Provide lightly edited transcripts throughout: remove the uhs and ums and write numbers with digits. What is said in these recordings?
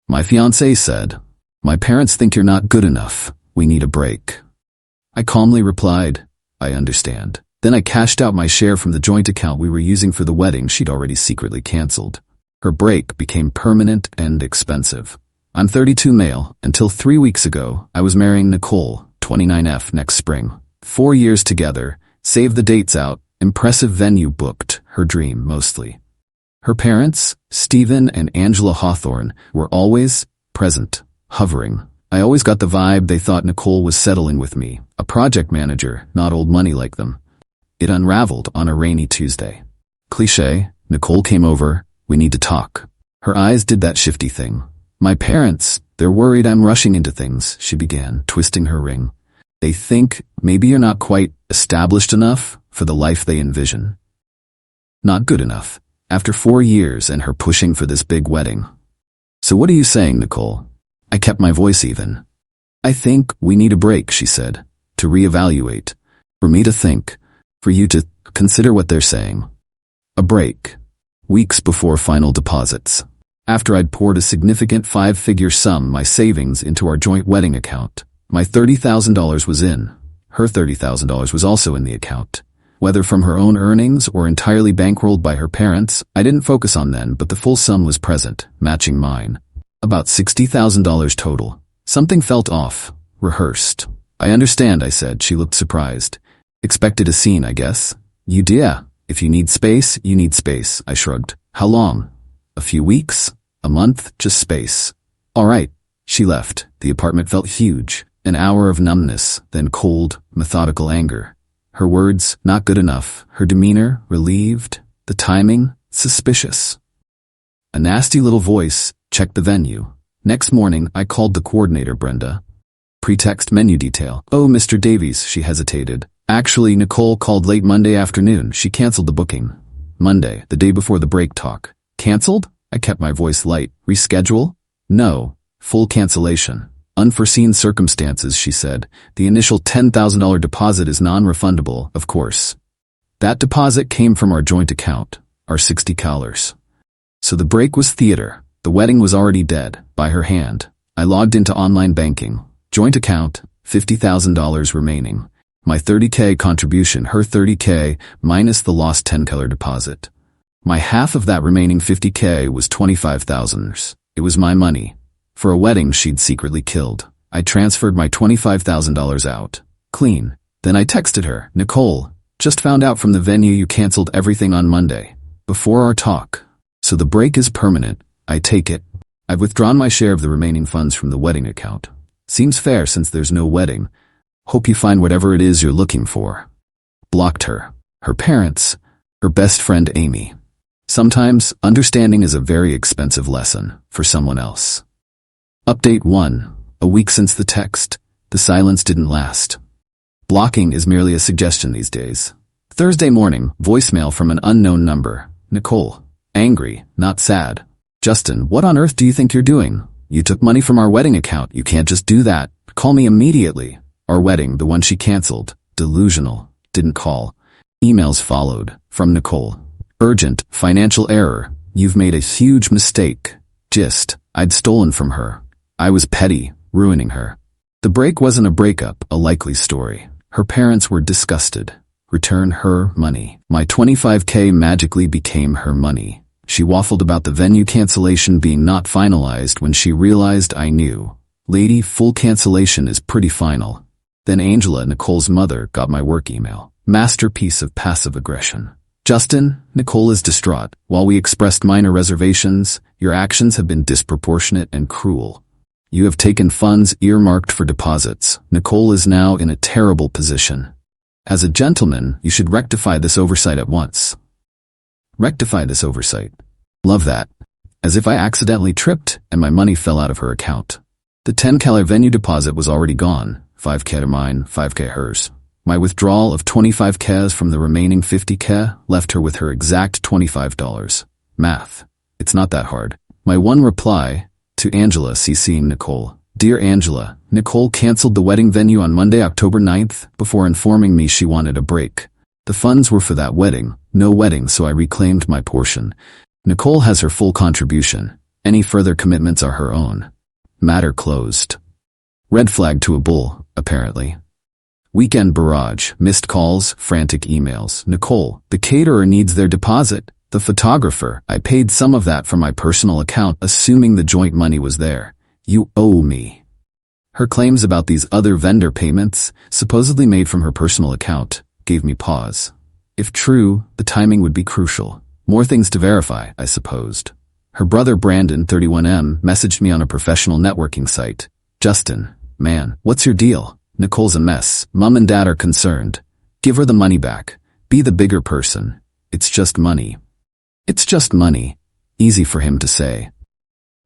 My fiancé said, "My parents think you're not good enough. We need a break." I calmly replied, "I understand." Then I cashed out my share from the joint account we were using for the wedding she'd already secretly canceled. Her break became permanent and expensive. I'm 32 male. Until 3 weeks ago, I was marrying Nicole, 29F, next spring. 4 years together, save the dates out, impressive venue booked, her dream mostly. Her parents, Stephen and Angela Hawthorne, were always present, hovering. I always got the vibe they thought Nicole was settling with me, a project manager, not old money like them. It unraveled on a rainy Tuesday. Cliché, Nicole came over, "We need to talk." Her eyes did that shifty thing. "My parents, they're worried I'm rushing into things," she began, twisting her ring. "They think maybe you're not quite established enough for the life they envision. Not good enough, after 4 years and her pushing for this big wedding." "So what are you saying, Nicole?" I kept my voice even. "I think we need a break," she said, "to reevaluate. For me to think. For you to consider what they're saying." A break. Weeks before final deposits. After I'd poured a significant 5-figure sum, my savings, into our joint wedding account. My $30,000 was in. Her $30,000 was also in the account. Whether from her own earnings or entirely bankrolled by her parents, I didn't focus on then, but the full sum was present, matching mine. About $60,000 total. Something felt off, rehearsed. "I understand," I said. She looked surprised. "Expected a scene, I guess." "Yeah. If you need space, you need space," I shrugged. "How long? A few weeks? A month? Just space." "All right." She left. The apartment felt huge. An hour of numbness, then cold, methodical anger. Her words, "not good enough." Her demeanor, relieved. The timing, suspicious. A nasty little voice, "check the venue." Next morning, I called the coordinator, Brenda. Pretext, menu detail. "Oh, Mr. Davies," she hesitated. "Actually, Nicole called late Monday afternoon. She canceled the booking." Monday, the day before the break talk. "Canceled?" I kept my voice light. "Reschedule?" "No. Full cancellation. Unforeseen circumstances," she said. "The initial $10,000 deposit is non-refundable, of course." That deposit came from our joint account, our $60. So the break was theater. The wedding was already dead, by her hand. I logged into online banking. Joint account, $50,000 remaining. My $30K contribution, her $30K, minus the lost $10 deposit. My half of that remaining $50K was $25,000. It was my money. For a wedding she'd secretly killed. I transferred my $25,000 out. Clean. Then I texted her, "Nicole, just found out from the venue you canceled everything on Monday. Before our talk. So the break is permanent. I take it. I've withdrawn my share of the remaining funds from the wedding account. Seems fair since there's no wedding. Hope you find whatever it is you're looking for." Blocked her. Her parents. Her best friend Amy. Sometimes, understanding is a very expensive lesson for someone else. Update 1. A week since the text. The silence didn't last. Blocking is merely a suggestion these days. Thursday morning, voicemail from an unknown number. "Nicole. Angry, not sad. Justin, what on earth do you think you're doing? You took money from our wedding account. You can't just do that. Call me immediately." Our wedding, the one she canceled. Delusional. Didn't call. Emails followed. From Nicole. Urgent, financial error. You've made a huge mistake. Gist. I'd stolen from her. I was petty, ruining her. The break wasn't a breakup, a likely story. Her parents were disgusted. Return her money. My $25K magically became her money. She waffled about the venue cancellation being not finalized when she realized I knew. "Lady, full cancellation is pretty final." Then Angela, Nicole's mother, got my work email. Masterpiece of passive aggression. "Justin, Nicole is distraught. While we expressed minor reservations, your actions have been disproportionate and cruel. You have taken funds earmarked for deposits. Nicole is now in a terrible position. As a gentleman, you should rectify this oversight at once." Rectify this oversight. Love that. As if I accidentally tripped and my money fell out of her account. The $10K venue deposit was already gone. $5K to mine, $5K hers. My withdrawal of $25K from the remaining $50K left her with her exact $25. Math. It's not that hard. My one reply, to Angela CCing Nicole. "Dear Angela, Nicole canceled the wedding venue on Monday, October 9th, before informing me she wanted a break. The funds were for that wedding. No wedding, so I reclaimed my portion. Nicole has her full contribution. Any further commitments are her own. Matter closed. Red flag to a bull, apparently. Weekend barrage, missed calls, frantic emails. Nicole, the caterer needs their deposit. The photographer, I paid some of that from my personal account, assuming the joint money was there. You owe me. Her claims about these other vendor payments, supposedly made from her personal account, gave me pause. If true, the timing would be crucial. More things to verify, I supposed. Her brother Brandon, 31M, messaged me on a professional networking site. Justin, man, what's your deal? Nicole's a mess. Mom and Dad are concerned. Give her the money back. Be the bigger person. It's just money. It's just money. Easy for him to say.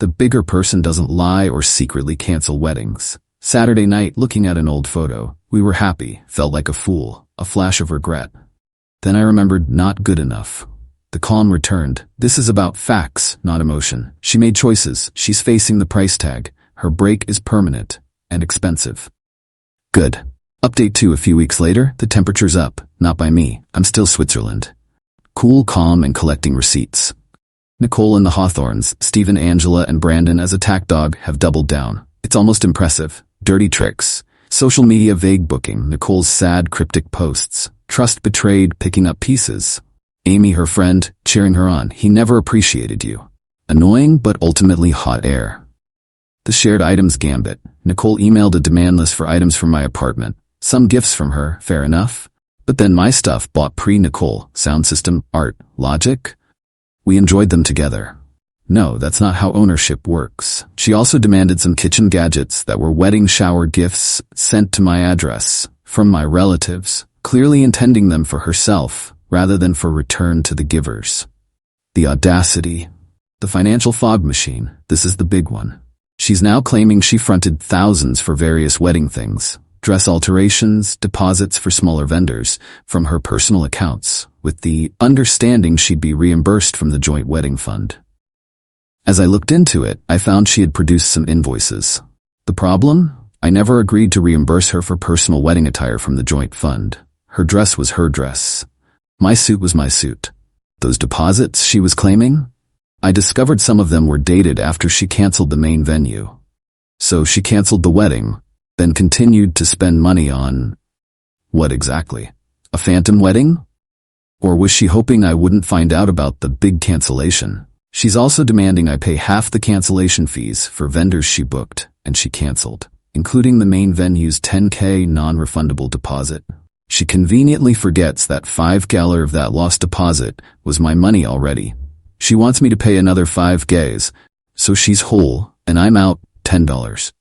The bigger person doesn't lie or secretly cancel weddings. Saturday night, looking at an old photo, we were happy, felt like a fool, a flash of regret. Then I remembered not good enough. The calm returned. This is about facts, not emotion. She made choices. She's facing the price tag. Her break is permanent and expensive. Good. Update 2 a few weeks later, the temperature's up. Not by me. I'm still Switzerland. Cool, calm, and collecting receipts. Nicole and the Hawthorns, Stephen, Angela, and Brandon as attack dog have doubled down. It's almost impressive. Dirty tricks. Social media vague booking. Nicole's sad, cryptic posts. Trust betrayed, picking up pieces. Amy, her friend, cheering her on. He never appreciated you. Annoying, but ultimately hot air. The shared items gambit. Nicole emailed a demand list for items from my apartment. Some gifts from her, fair enough. But then my stuff bought pre-Nicole. Sound system, art, logic. We enjoyed them together. No, that's not how ownership works. She also demanded some kitchen gadgets that were wedding shower gifts sent to my address from my relatives, clearly intending them for herself rather than for return to the givers. The audacity. The financial fog machine. This is the big one. She's now claiming she fronted thousands for various wedding things, dress alterations, deposits for smaller vendors, from her personal accounts, with the understanding she'd be reimbursed from the joint wedding fund. As I looked into it, I found she had produced some invoices. The problem? I never agreed to reimburse her for personal wedding attire from the joint fund. Her dress was her dress. My suit was my suit. Those deposits she was claiming? I discovered some of them were dated after she canceled the main venue. So she canceled the wedding, then continued to spend money on... what exactly? A phantom wedding? Or was she hoping I wouldn't find out about the big cancellation? She's also demanding I pay half the cancellation fees for vendors she booked and she canceled, including the main venue's $10K non-refundable deposit. She conveniently forgets that $5 of that lost deposit was my money already. She wants me to pay another $5, so she's whole, and I'm out $10.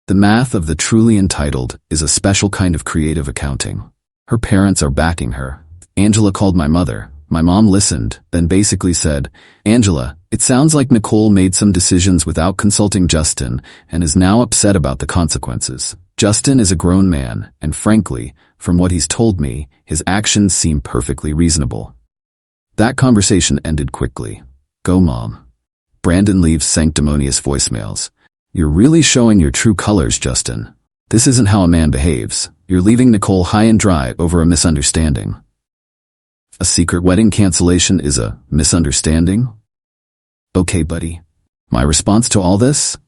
The math of the truly entitled is a special kind of creative accounting. Her parents are backing her. Angela called my mother. My mom listened, then basically said, Angela, it sounds like Nicole made some decisions without consulting Justin and is now upset about the consequences. Justin is a grown man, and frankly, from what he's told me, his actions seem perfectly reasonable. That conversation ended quickly. Go, Mom. Brandon leaves sanctimonious voicemails. You're really showing your true colors, Justin. This isn't how a man behaves. You're leaving Nicole high and dry over a misunderstanding. A secret wedding cancellation is a misunderstanding? Okay, buddy. My response to all this?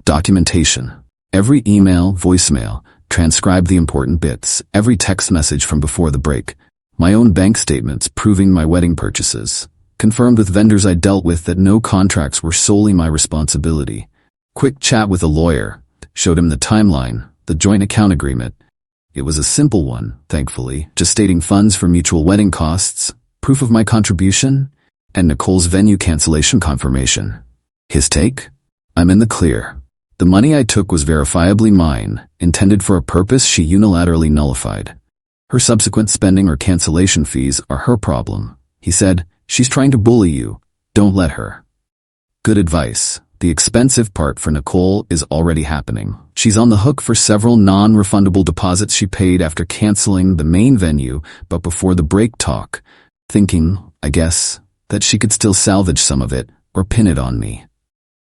Documentation. Every email, voicemail, transcribe the important bits, every text message from before the break, my own bank statements proving my wedding purchases, confirmed with vendors I dealt with that no contracts were solely my responsibility. Quick chat with a lawyer, showed him the timeline, the joint account agreement. It was a simple one, thankfully, just stating funds for mutual wedding costs, proof of my contribution, and Nicole's venue cancellation confirmation. His take? I'm in the clear. The money I took was verifiably mine, intended for a purpose she unilaterally nullified. Her subsequent spending or cancellation fees are her problem. He said, she's trying to bully you. Don't let her. Good advice. The expensive part for Nicole is already happening. She's on the hook for several non-refundable deposits she paid after canceling the main venue, but before the break talk, thinking, I guess, that she could still salvage some of it or pin it on me.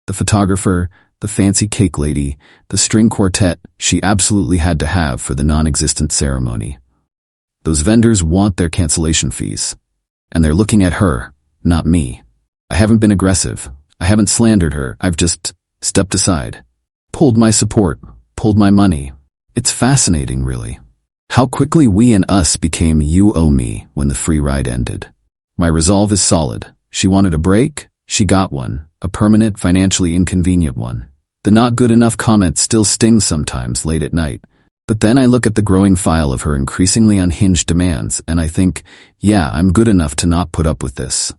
The photographer, the fancy cake lady, the string quartet she absolutely had to have for the non-existent ceremony. Those vendors want their cancellation fees. And they're looking at her, not me. I haven't been aggressive. I haven't slandered her, I've just stepped aside. Pulled my support, pulled my money. It's fascinating, really. How quickly we and us became you owe me when the free ride ended. My resolve is solid. She wanted a break, she got one, a permanent, financially inconvenient one. The not good enough comment still stings sometimes late at night. But then I look at the growing file of her increasingly unhinged demands, and I think, yeah, I'm good enough to not put up with this.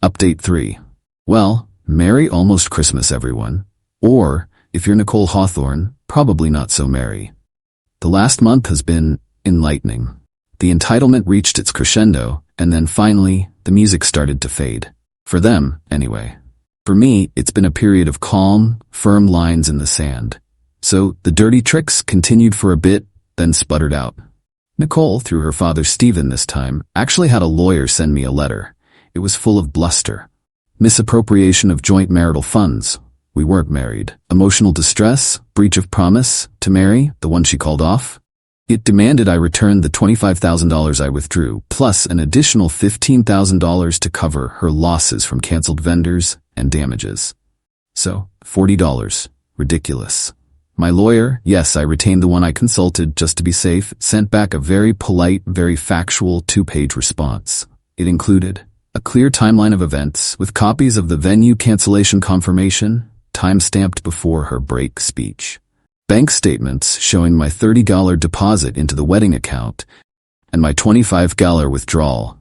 Update 3. Well, Merry almost Christmas, everyone. Or, if you're Nicole Hawthorne, probably not so merry. The last month has been enlightening. The entitlement reached its crescendo, and then finally, the music started to fade. For them, anyway. For me, it's been a period of calm, firm lines in the sand. So, the dirty tricks continued for a bit, then sputtered out. Nicole, through her father Stephen this time, actually had a lawyer send me a letter. It was full of bluster. Misappropriation of joint marital funds. We weren't married. Emotional distress, breach of promise, to marry, the one she called off. It demanded I return the $25,000 I withdrew, plus an additional $15,000 to cover her losses from canceled vendors and damages. So, $40. Ridiculous. My lawyer, yes, I retained the one I consulted just to be safe, sent back a very polite, very factual 2-page response. It included a clear timeline of events with copies of the venue cancellation confirmation, time-stamped before her break speech. Bank statements showing my $30 deposit into the wedding account and my $25 withdrawal,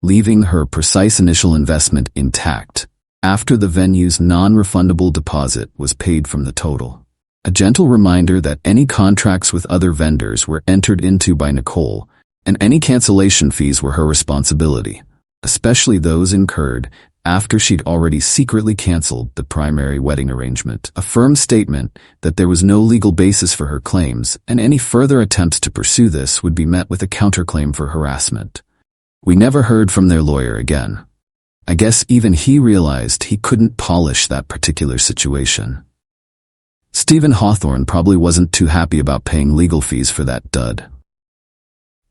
leaving her precise initial investment intact after the venue's non-refundable deposit was paid from the total. A gentle reminder that any contracts with other vendors were entered into by Nicole, and any cancellation fees were her responsibility, especially those incurred after she'd already secretly canceled the primary wedding arrangement. A firm statement that there was no legal basis for her claims, and any further attempts to pursue this would be met with a counterclaim for harassment. We never heard from their lawyer again. I guess even he realized he couldn't polish that particular situation. Stephen Hawthorne probably wasn't too happy about paying legal fees for that dud.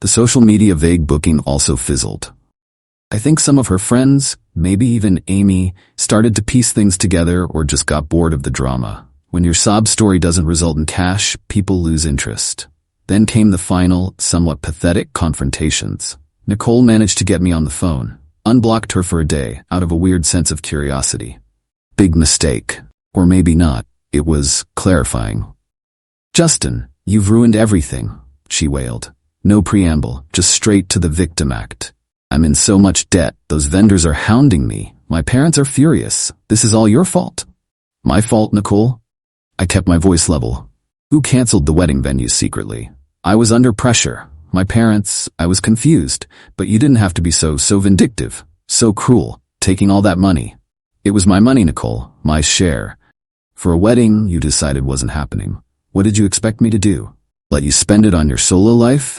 The social media vague booking also fizzled. I think some of her friends, maybe even Amy, started to piece things together or just got bored of the drama. When your sob story doesn't result in cash, people lose interest. Then came the final, somewhat pathetic confrontations. Nicole managed to get me on the phone, unblocked her for a day out of a weird sense of curiosity. Big mistake. Or maybe not. It was clarifying. "Justin, you've ruined everything," she wailed. No preamble, just straight to the victim act. "I'm in so much debt, those vendors are hounding me. My parents are furious. This is all your fault." "My fault, Nicole?" I kept my voice level. "Who canceled the wedding venues secretly? I was under pressure. My parents, I was confused, but you didn't have to be so vindictive, so cruel, taking all that money. It was my money, Nicole, my share. For a wedding you decided wasn't happening. What did you expect me to do? Let you spend it on your solo life?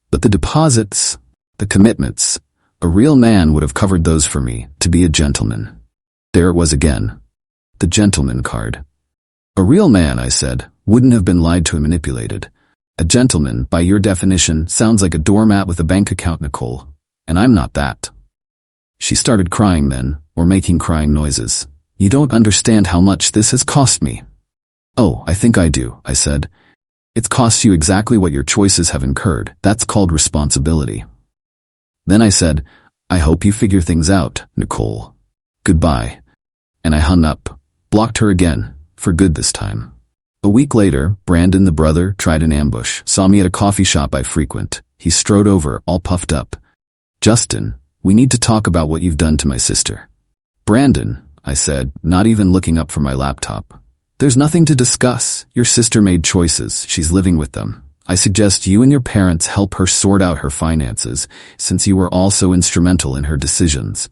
But the deposits, the commitments, a real man would have covered those for me, to be a gentleman." There it was again. The gentleman card. A real man, I said, wouldn't have been lied to and manipulated. A gentleman, by your definition, sounds like a doormat with a bank account, Nicole. And I'm not that. She started crying then, or making crying noises. "You don't understand how much this has cost me." "Oh, I think I do," I said. "It's cost you exactly what your choices have incurred. That's called responsibility." Then I said, "I hope you figure things out, Nicole. Goodbye." And I hung up, blocked her again, for good this time. A week later, Brandon the brother tried an ambush, saw me at a coffee shop I frequent. He strode over, all puffed up. "Justin, we need to talk about what you've done to my sister." "Brandon," I said, not even looking up from my laptop. "There's nothing to discuss. Your sister made choices. She's living with them. I suggest you and your parents help her sort out her finances, since you were also instrumental in her decisions."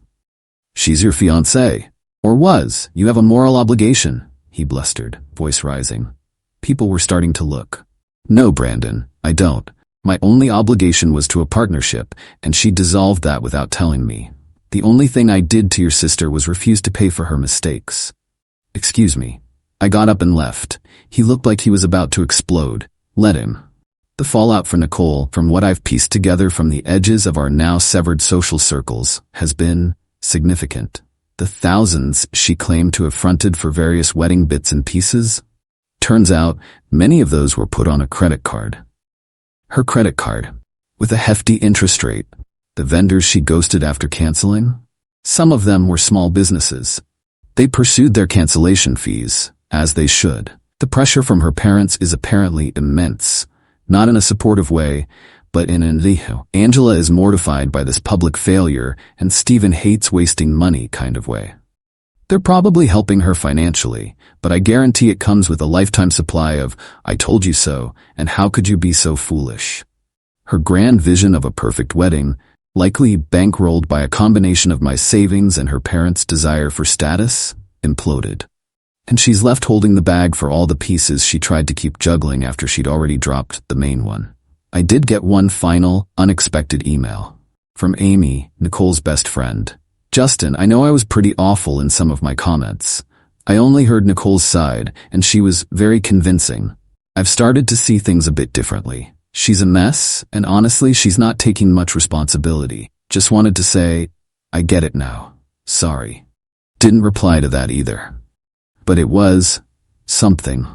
"She's your fiancée. Or was. You have a moral obligation," he blustered, voice rising. People were starting to look. "No, Brandon, I don't. My only obligation was to a partnership, and she dissolved that without telling me. The only thing I did to your sister was refuse to pay for her mistakes." "Excuse me." I got up and left. He looked like he was about to explode. Let him. The fallout for Nicole, from what I've pieced together from the edges of our now severed social circles, has been significant. The thousands she claimed to have fronted for various wedding bits and pieces? Turns out, many of those were put on a credit card. Her credit card, with a hefty interest rate. The vendors she ghosted after canceling? Some of them were small businesses. They pursued their cancellation fees, as they should. The pressure from her parents is apparently immense, not in a supportive way, but in an Angela is mortified by this public failure and Stephen hates wasting money kind of way. They're probably helping her financially, but I guarantee it comes with a lifetime supply of, I told you so, and how could you be so foolish? Her grand vision of a perfect wedding, likely bankrolled by a combination of my savings and her parents' desire for status, imploded. And she's left holding the bag for all the pieces she tried to keep juggling after she'd already dropped the main one. I did get one final, unexpected email. From Amy, Nicole's best friend. Justin, I know I was pretty awful in some of my comments. I only heard Nicole's side, and she was very convincing. I've started to see things a bit differently. She's a mess, and honestly, she's not taking much responsibility. Just wanted to say, I get it now. Sorry. Didn't reply to that either. But it was something.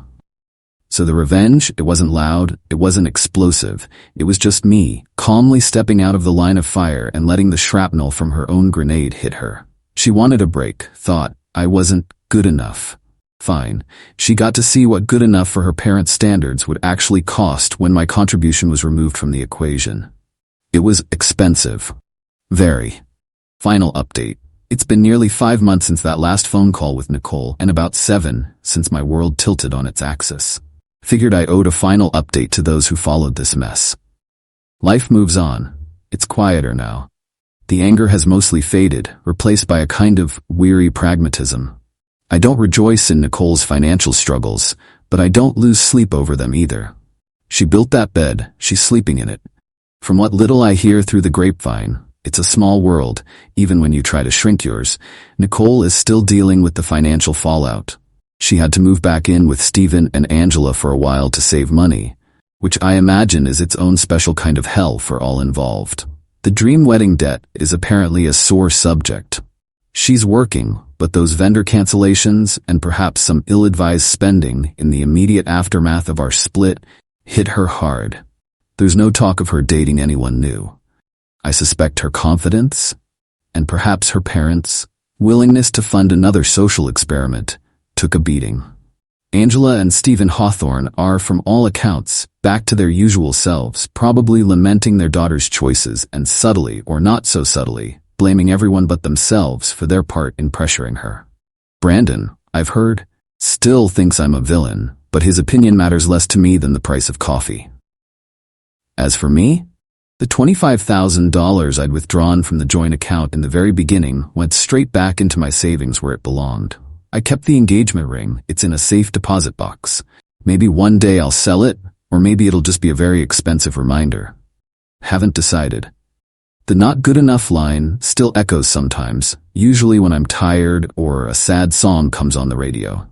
So the revenge, it wasn't loud, it wasn't explosive. It was just me, calmly stepping out of the line of fire and letting the shrapnel from her own grenade hit her. She wanted a break, thought I wasn't good enough. Fine. She got to see what good enough for her parents' standards would actually cost when my contribution was removed from the equation. It was expensive. Very. Final update. It's been nearly 5 months since that last phone call with Nicole, and about 7 since my world tilted on its axis. Figured I owed a final update to those who followed this mess. Life moves on. It's quieter now. The anger has mostly faded, replaced by a kind of weary pragmatism. I don't rejoice in Nicole's financial struggles, but I don't lose sleep over them either. She built that bed, she's sleeping in it. From what little I hear through the grapevine, it's a small world, even when you try to shrink yours. Nicole is still dealing with the financial fallout. She had to move back in with Stephen and Angela for a while to save money, which I imagine is its own special kind of hell for all involved. The dream wedding debt is apparently a sore subject. She's working, but those vendor cancellations and perhaps some ill-advised spending in the immediate aftermath of our split hit her hard. There's no talk of her dating anyone new. I suspect her confidence, and perhaps her parents' willingness to fund another social experiment, took a beating. Angela and Stephen Hawthorne are, from all accounts, back to their usual selves, probably lamenting their daughter's choices and subtly, or not so subtly, blaming everyone but themselves for their part in pressuring her. Brandon, I've heard, still thinks I'm a villain, but his opinion matters less to me than the price of coffee. As for me, the $25,000 I'd withdrawn from the joint account in the very beginning went straight back into my savings where it belonged. I kept the engagement ring, it's in a safe deposit box. Maybe one day I'll sell it, or maybe it'll just be a very expensive reminder. Haven't decided. The not good enough line still echoes sometimes, usually when I'm tired or a sad song comes on the radio.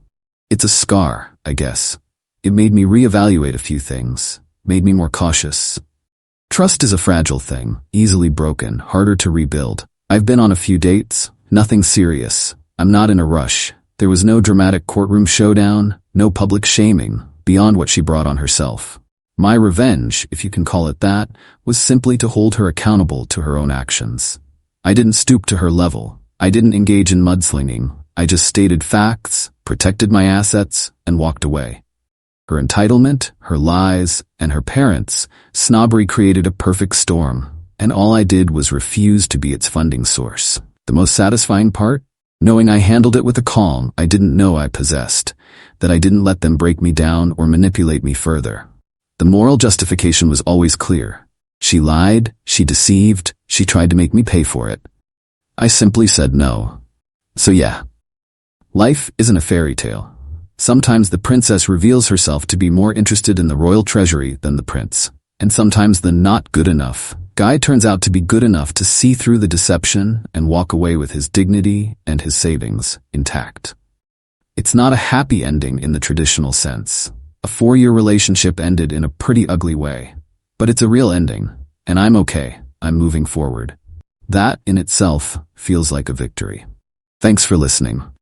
It's a scar, I guess. It made me reevaluate a few things, made me more cautious. Trust is a fragile thing, easily broken, harder to rebuild. I've been on a few dates, nothing serious. I'm not in a rush. There was no dramatic courtroom showdown, no public shaming, beyond what she brought on herself. My revenge, if you can call it that, was simply to hold her accountable to her own actions. I didn't stoop to her level. I didn't engage in mudslinging. I just stated facts, protected my assets, and walked away. Her entitlement, her lies, and her parents' snobbery created a perfect storm, and all I did was refuse to be its funding source. The most satisfying part? Knowing I handled it with a calm I didn't know I possessed, that I didn't let them break me down or manipulate me further. The moral justification was always clear. She lied, she deceived, she tried to make me pay for it. I simply said no. So yeah. Life isn't a fairy tale. Sometimes the princess reveals herself to be more interested in the royal treasury than the prince, and sometimes the not good enough guy turns out to be good enough to see through the deception and walk away with his dignity and his savings intact. It's not a happy ending in the traditional sense. A 4-year relationship ended in a pretty ugly way, but it's a real ending, and I'm okay. I'm moving forward. That in itself feels like a victory. Thanks for listening.